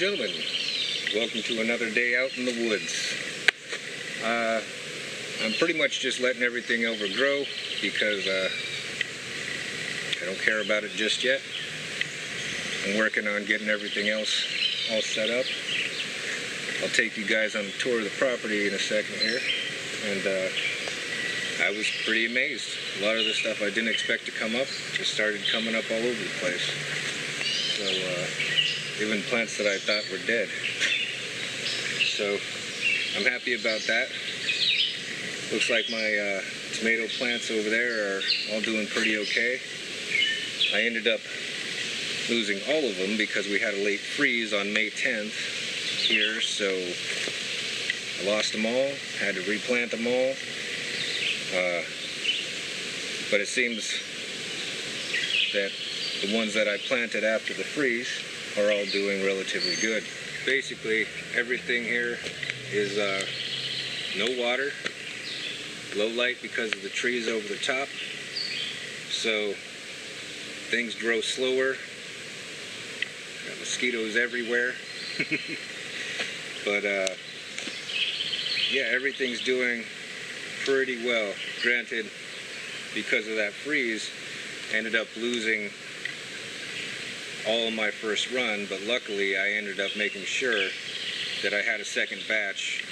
gentlemen, welcome to another day out in the woods. I'm pretty much just letting everything overgrow because I don't care about it just yet. I'm working on getting everything else all set up. I'll take you guys on a tour of the property in a second here, and I was pretty amazed. A lot of the stuff I didn't expect to come up just started coming up all over the place. So even plants that I thought were dead. So I'm happy about that. Looks like my tomato plants over there are all doing pretty okay. I ended up losing all of them because we had a late freeze on May 10th here, so I lost them all, had to replant them all. But it seems that the ones that I planted after the freeze are all doing relatively good. Basically, everything here is no water, low light because of the trees over the top, so things grow slower. Got mosquitoes everywhere. But yeah, everything's doing pretty well. Granted, because of that freeze, I ended up losing all of my first run, but luckily I ended up making sure that I had a second batch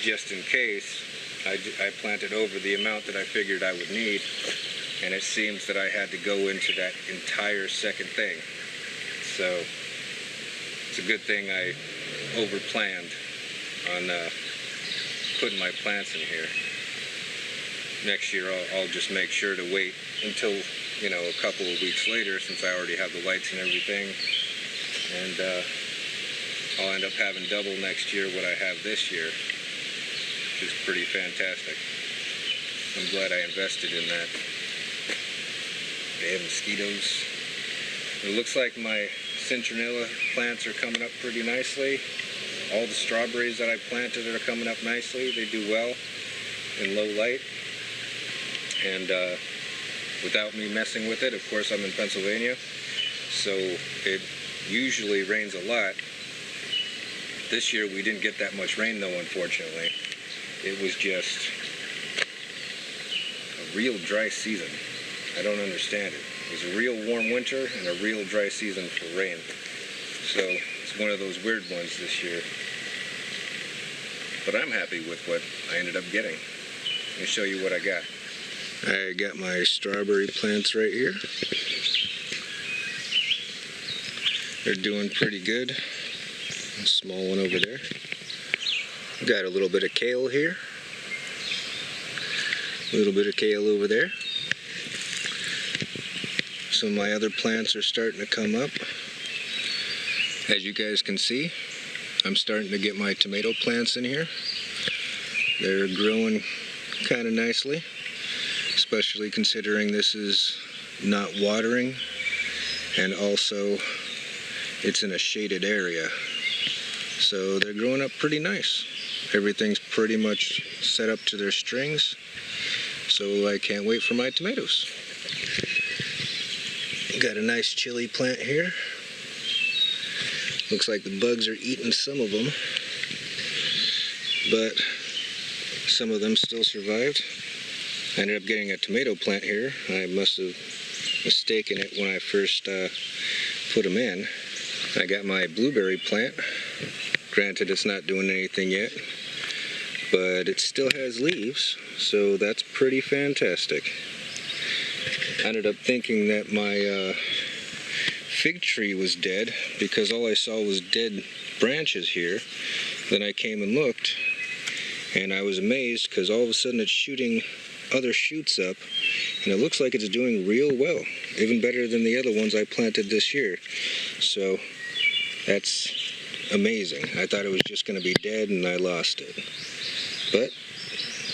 just in case. I planted over the amount that I figured I would need, and it seems that I had to go into that entire second thing. So it's a good thing I overplanned on putting my plants in here. Next year I'll just make sure to wait until, you know, a couple of weeks later, since I already have the lights and everything, and I'll end up having double next year what I have this year, which is pretty fantastic. I'm glad I invested in that. They have mosquitoes. It looks like my citronella plants are coming up pretty nicely. All the strawberries that I planted are coming up nicely. They do well in low light. And without me messing with it, of course I'm in Pennsylvania, so it usually rains a lot. This year we didn't get that much rain though, unfortunately. It was just a real dry season. I don't understand it. It was a real warm winter and a real dry season for rain. So it's one of those weird ones this year. But I'm happy with what I ended up getting. Let me show you what I got. I got my strawberry plants right here. They're doing pretty good. A small one over there. Got a little bit of kale here. A little bit of kale over there. Some of my other plants are starting to come up. As you guys can see, I'm starting to get my tomato plants in here. They're growing kind of nicely, especially considering this is not watering, and also it's in a shaded area. So they're growing up pretty nice. Everything's pretty much set up to their strings, so I can't wait for my tomatoes. Got a nice chili plant here. Looks like the bugs are eating some of them, but some of them still survived. I ended up getting a tomato plant here. I must have mistaken it when I first put them in. I got my blueberry plant. Granted, it's not doing anything yet, but it still has leaves, so that's pretty fantastic. I ended up thinking that my fig tree was dead because all I saw was dead branches here. Then I came and looked, and I was amazed because all of a sudden it's shooting other shoots up, and it looks like it's doing real well, even better than the other ones I planted this year. So that's amazing. I thought it was just going to be dead and I lost it, but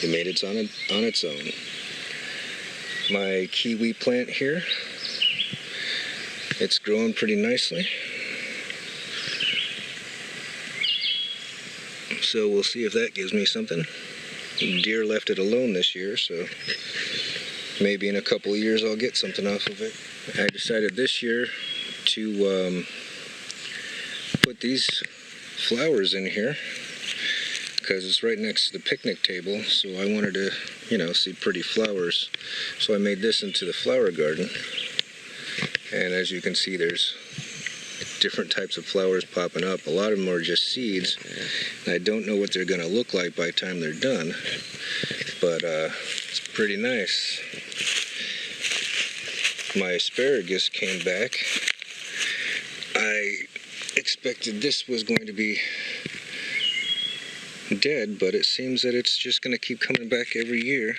it made it on its own. My kiwi plant here, it's growing pretty nicely, so we'll see if that gives me something. Deer left it alone this year, so maybe in a couple of years I'll get something off of it. I decided this year to put these flowers in here because it's right next to the picnic table, so I wanted to, you know, see pretty flowers. So I made this into the flower garden, and as you can see, there's different types of flowers popping up. A lot of them are just seeds, and I don't know what they're going to look like by the time they're done, but it's pretty nice. My asparagus came back. I expected this was going to be dead, but it seems that it's just going to keep coming back every year.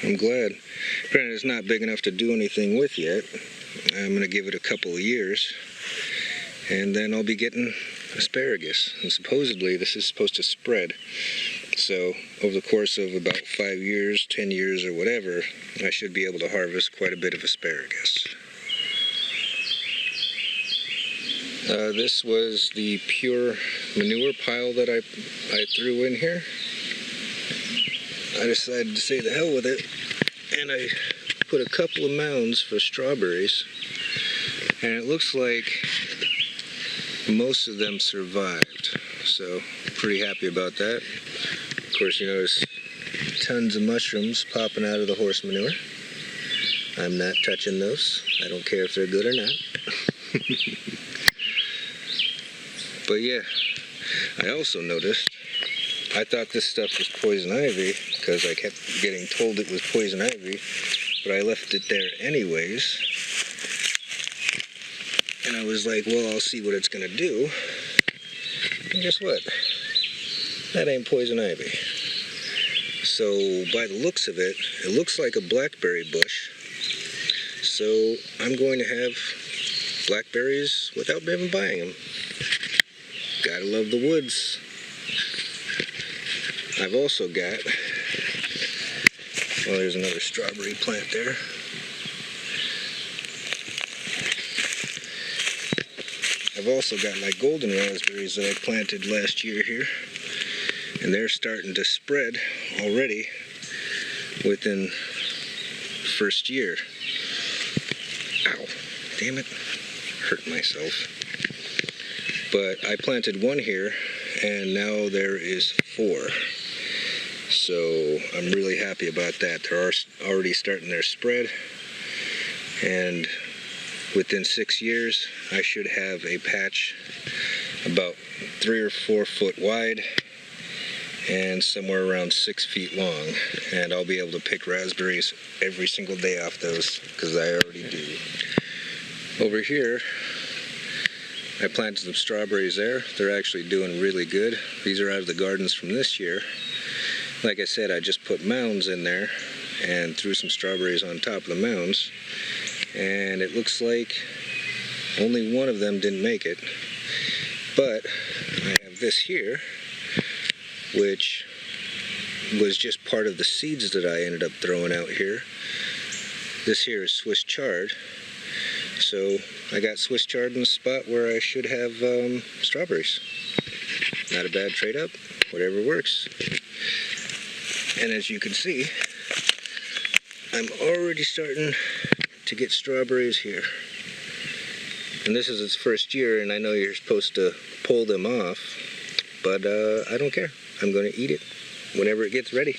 I'm glad. Granted, it's not big enough to do anything with yet. I'm going to give it a couple of years, and then I'll be getting asparagus. And supposedly this is supposed to spread. So over the course of about 5 years, 10 years, or whatever, I should be able to harvest quite a bit of asparagus. This was the pure manure pile that I threw in here. I decided to say the hell with it, and I put a couple of mounds for strawberries, and it looks like most of them survived, so pretty happy about that. Of course, you notice tons of mushrooms popping out of the horse manure. I'm not touching those. I don't care if they're good or not. But yeah, I also noticed, I thought this stuff was poison ivy because I kept getting told it was poison ivy, but I left it there anyways. And I was like, well, I'll see what it's going to do. And guess what? That ain't poison ivy. So by the looks of it, it looks like a blackberry bush. So I'm going to have blackberries without even buying them. Gotta love the woods. I've also got, well, there's another strawberry plant there. I've also got my golden raspberries that I planted last year here, and they're starting to spread already within the first year. Ow, damn it, hurt myself. But I planted one here, and now there is 4. So I'm really happy about that. They're already starting their spread, and within 6 years I should have a patch about 3 or 4 foot wide and somewhere around 6 feet long, and I'll be able to pick raspberries every single day off those because I already do. Over here I planted some strawberries there. They're actually doing really good. These are out of the gardens from this year. Like I said, I just put mounds in there and threw some strawberries on top of the mounds, and it looks like only one of them didn't make it. But I have this here, which was just part of the seeds that I ended up throwing out here. This here is Swiss chard. So I got Swiss chard in the spot where I should have strawberries. Not a bad trade-up, whatever works. And as you can see, I'm already starting to get strawberries here. And this is its first year, and I know you're supposed to pull them off, but I don't care. I'm going to eat it whenever it gets ready.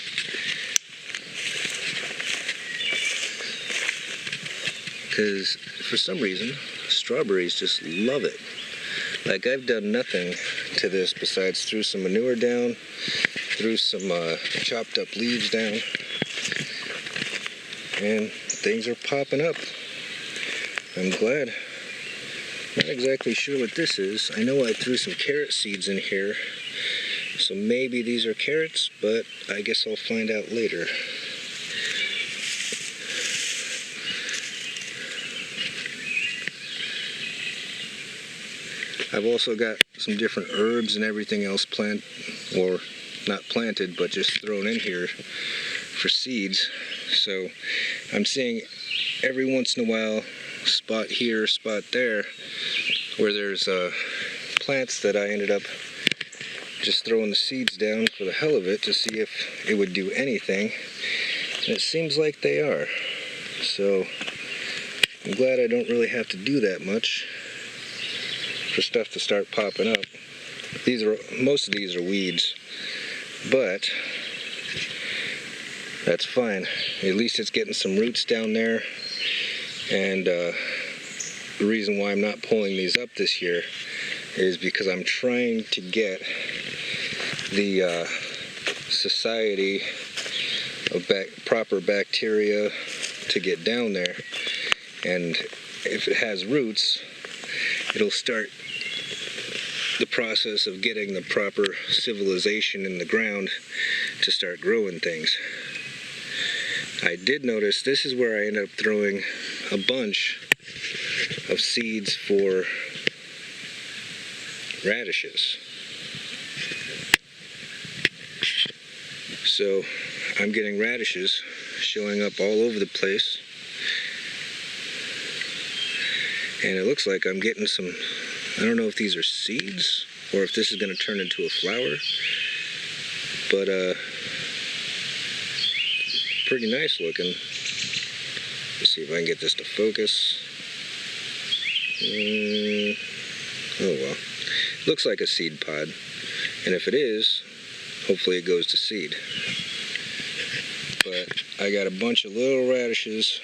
Because for some reason, strawberries just love it. Like, I've done nothing to this besides threw some manure down, threw some chopped up leaves down, and things are popping up. I'm glad. Not exactly sure what this is. I know I threw some carrot seeds in here, so maybe these are carrots, but I guess I'll find out later. I've also got some different herbs and everything else not planted, but just thrown in here for seeds. So I'm seeing every once in a while, spot here, spot there, where there's plants that I ended up just throwing the seeds down for the hell of it to see if it would do anything. And it seems like they are. So I'm glad I don't really have to do that much. for stuff to start popping up. Most of these are weeds, but that's fine. At least it's getting some roots down there. And the reason why I'm not pulling these up this year is because I'm trying to get the Society of proper bacteria to get down there, and if it has roots, it'll start the process of getting the proper civilization in the ground to start growing things. I did notice this is where I ended up throwing a bunch of seeds for radishes. So I'm getting radishes showing up all over the place, and it looks like I'm getting some, I don't know if these are seeds or if this is going to turn into a flower, but pretty nice looking. Let's see if I can get this to focus. Oh well, looks like a seed pod, and if it is, hopefully it goes to seed. But I got a bunch of little radishes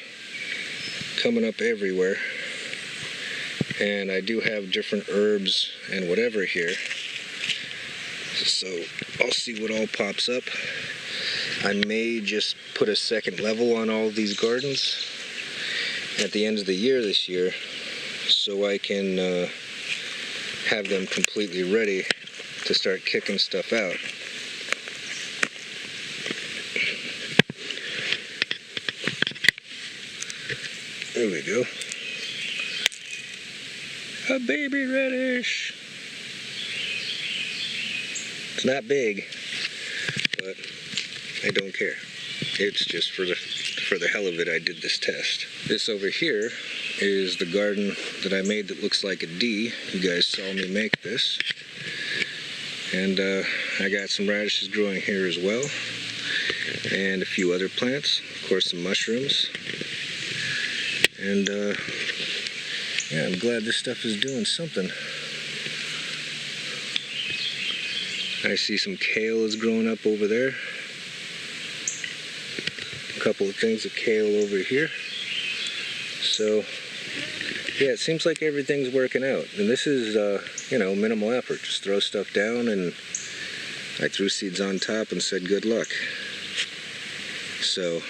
coming up everywhere, and I do have different herbs and whatever here, so I'll see what all pops up. I may just put a second level on all of these gardens at the end of the year this year, so I can have them completely ready to start kicking stuff out. There we go. A baby radish. It's not big, but I don't care. It's just for the hell of it I did this test. This over here is the garden that I made that looks like a D. You guys saw me make this. And I got some radishes growing here as well, and a few other plants, of course some mushrooms. And yeah, I'm glad this stuff is doing something. I see some kale is growing up over there. A couple of things of kale over here. So yeah, it seems like everything's working out. And this is, you know, minimal effort. Just throw stuff down, and I threw seeds on top and said good luck. So,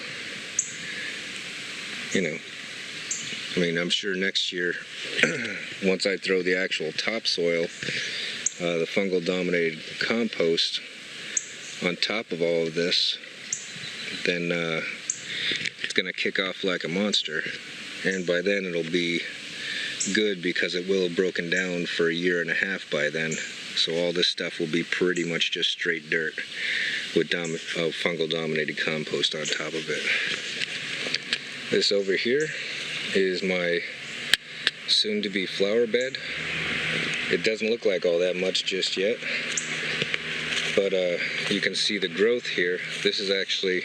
you know, I mean, I'm sure next year, once I throw the actual topsoil, the fungal dominated compost on top of all of this, then it's going to kick off like a monster. And by then it'll be good, because it will have broken down for a year and a half by then. So all this stuff will be pretty much just straight dirt with fungal dominated compost on top of it. This over here is my soon to be flower bed. It doesn't look like all that much just yet, but you can see the growth here. This is actually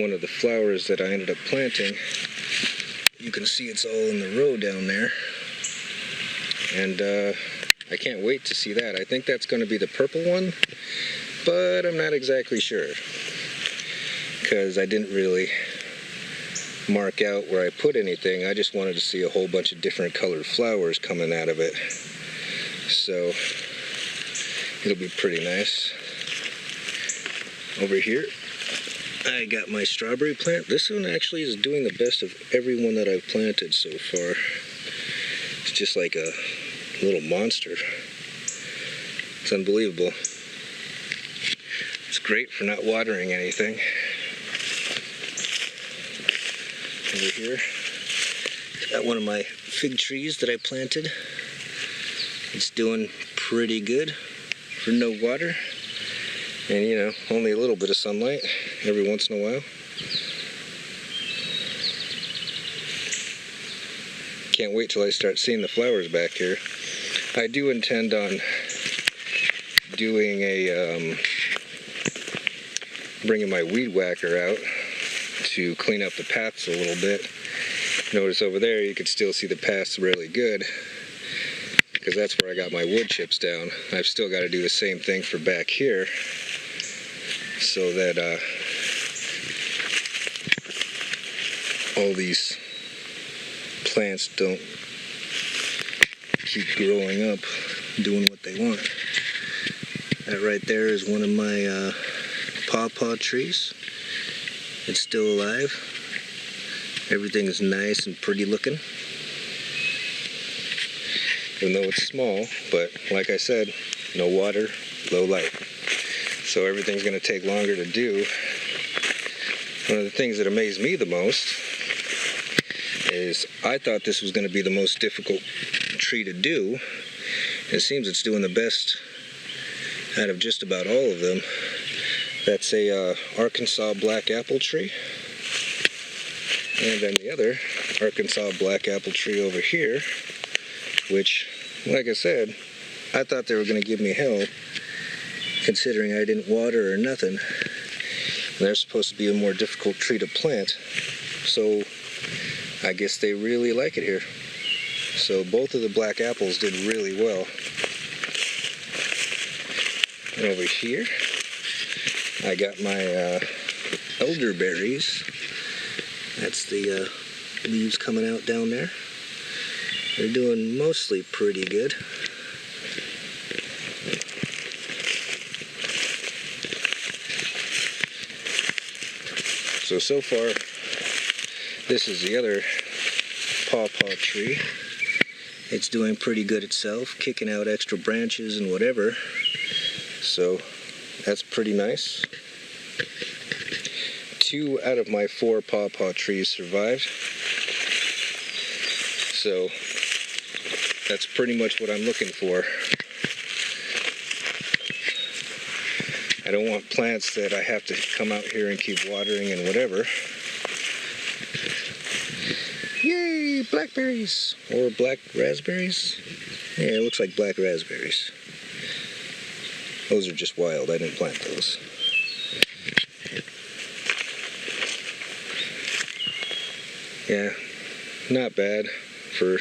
one of the flowers that I ended up planting. You can see it's all in the row down there, and I can't wait to see that. I think that's going to be the purple one, but I'm not exactly sure, because I didn't really mark out where I put anything. I just wanted to see a whole bunch of different colored flowers coming out of it, so it'll be pretty nice. Over here I got my strawberry plant. This one actually is doing the best of every one that I've planted so far. It's just like a little monster. It's unbelievable. It's great for not watering anything. Over here, got one of my fig trees that I planted. It's doing pretty good for no water. And, you know, only a little bit of sunlight every once in a while. Can't wait till I start seeing the flowers back here. I do intend on doing bringing my weed whacker out to clean up the paths a little bit. Notice over there you can still see the paths really good, because that's where I got my wood chips down. I've still got to do the same thing for back here, so that all these plants don't keep growing up doing what they want. That right there is one of my pawpaw trees. It's still alive. Everything is nice and pretty looking, even though it's small. But like I said, no water, low light, so everything's going to take longer to do. One of the things that amazed me the most is I thought this was going to be the most difficult tree to do. It seems it's doing the best out of just about all of them. That's a Arkansas black apple tree. And then the other Arkansas black apple tree over here, which, like I said, I thought they were going to give me hell, considering I didn't water or nothing. And they're supposed to be a more difficult tree to plant. So I guess they really like it here. So both of the black apples did really well. And over here, I got my elderberries. That's the leaves coming out down there. They're doing mostly pretty good. So far, this is the other pawpaw tree. It's doing pretty good itself, kicking out extra branches and whatever. So that's pretty nice. 2 out of my 4 pawpaw trees survived. So that's pretty much what I'm looking for. I don't want plants that I have to come out here and keep watering and whatever. Yay, blackberries! Or black raspberries? Yeah, it looks like black raspberries. Those are just wild, I didn't plant those. Yeah, not bad for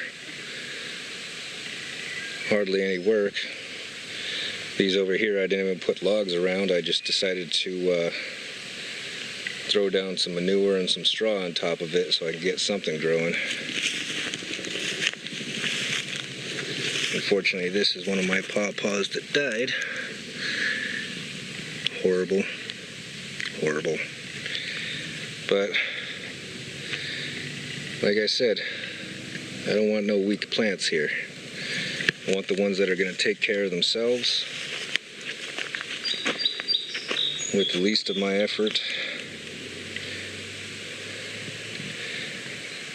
hardly any work. These over here I didn't even put logs around. I just decided to throw down some manure and some straw on top of it so I can get something growing. Unfortunately, this is one of my pawpaws that died. Horrible. Horrible. But like I said, I don't want no weak plants here. I want the ones that are going to take care of themselves with the least of my effort.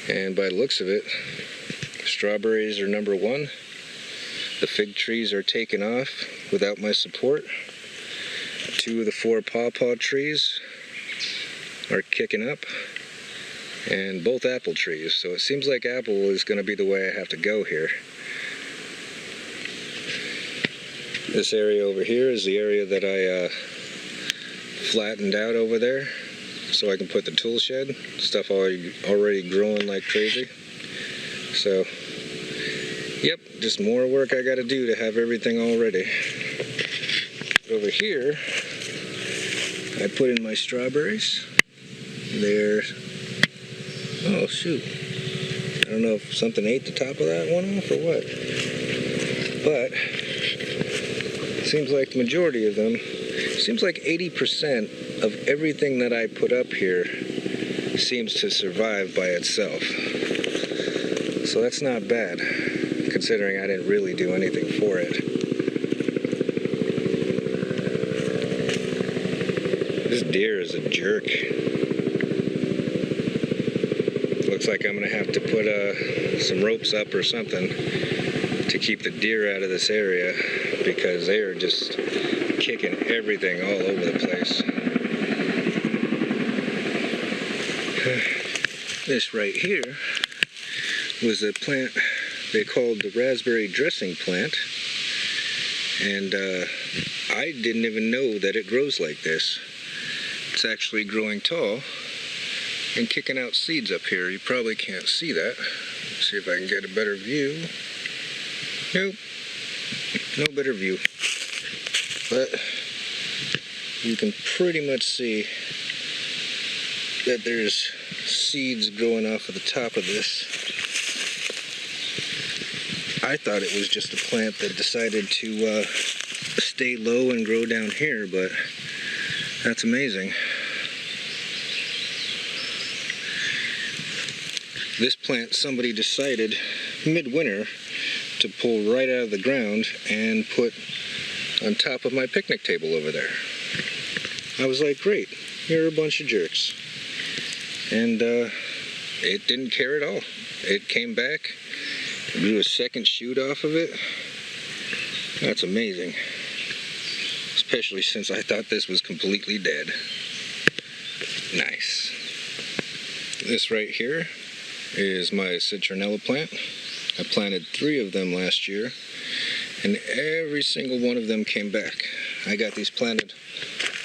And by the looks of it, strawberries are number 1. The fig trees are taking off without my support. 2 of the 4 pawpaw trees are kicking up. And both apple trees. So it seems like apple is going to be the way I have to go here. This area over here is the area that I flattened out over there so I can put the tool shed. Stuff already growing like crazy. So, yep, just more work I got to do to have everything all ready. Over here, I put in my strawberries. They're... oh shoot, I don't know if something ate the top of that one off or what, but it seems like the majority of them, seems like 80% of everything that I put up here seems to survive by itself. So that's not bad, considering I didn't really do anything for it. This deer is a jerk. Looks like I'm going to have to put some ropes up or something to keep the deer out of this area, because they are just kicking everything all over the place. This right here was a plant they called the raspberry dressing plant, and I didn't even know that it grows like this. It's actually growing tall and kicking out seeds up here. You probably can't see that. Let's see if I can get a better view. Nope, No better view. But you can pretty much see that there's seeds growing off of the top of this. I thought it was just a plant that decided to stay low and grow down here, but that's amazing. This plant somebody decided midwinter to pull right out of the ground and put on top of my picnic table over there. I was like, great, you're a bunch of jerks. And it didn't care at all. It came back, grew a second shoot off of it. That's amazing. Especially since I thought this was completely dead. Nice. This right here is my citronella plant. I planted 3 of them last year, and every single one of them came back. I got these planted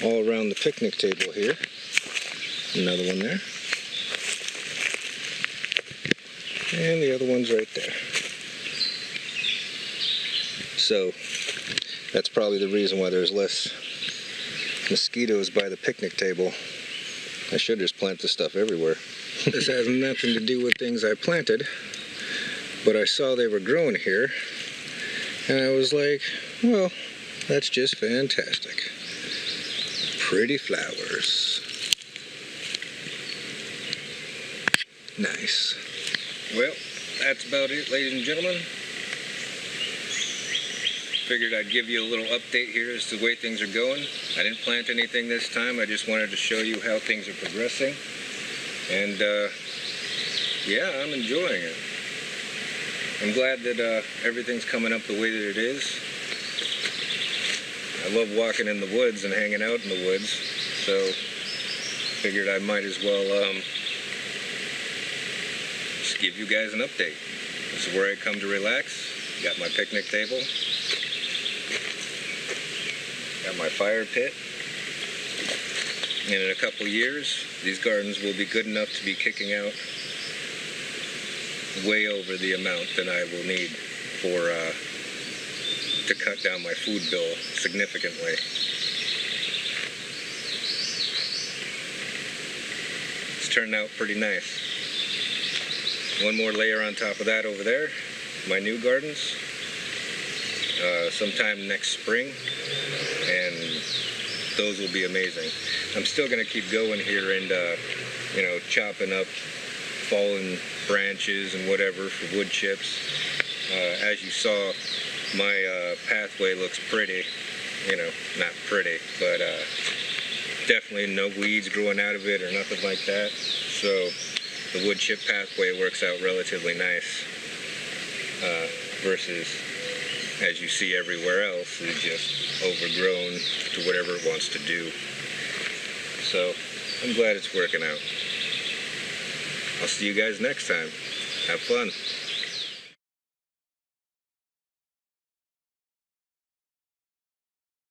all around the picnic table here. Another one there. And the other one's right there. So that's probably the reason why there's less mosquitoes by the picnic table. I should just plant this stuff everywhere. This has nothing to do with things I planted, but I saw they were growing here, and I was like, well, that's just fantastic. Pretty flowers. Nice. Well, that's about it, ladies and gentlemen. Figured I'd give you a little update here as to the way things are going. I didn't plant anything this time. I just wanted to show you how things are progressing. And yeah, I'm enjoying it. I'm glad that everything's coming up the way that it is. I love walking in the woods and hanging out in the woods, so figured I might as well just give you guys an update. This is where I come to relax. Got my picnic table. Got my fire pit. And in a couple years, these gardens will be good enough to be kicking out way over the amount that I will need for to cut down my food bill significantly. It's turned out pretty nice. One more layer on top of that over there, my new gardens, sometime next spring, and those will be amazing. I'm still going to keep going here and, you know, chopping up fallen branches and whatever for wood chips. As you saw, my pathway looks pretty, you know, not pretty, but definitely no weeds growing out of it or nothing like that. So the wood chip pathway works out relatively nice versus, as you see everywhere else, is just overgrown to whatever it wants to do. So I'm glad it's working out. I'll see you guys next time. Have fun.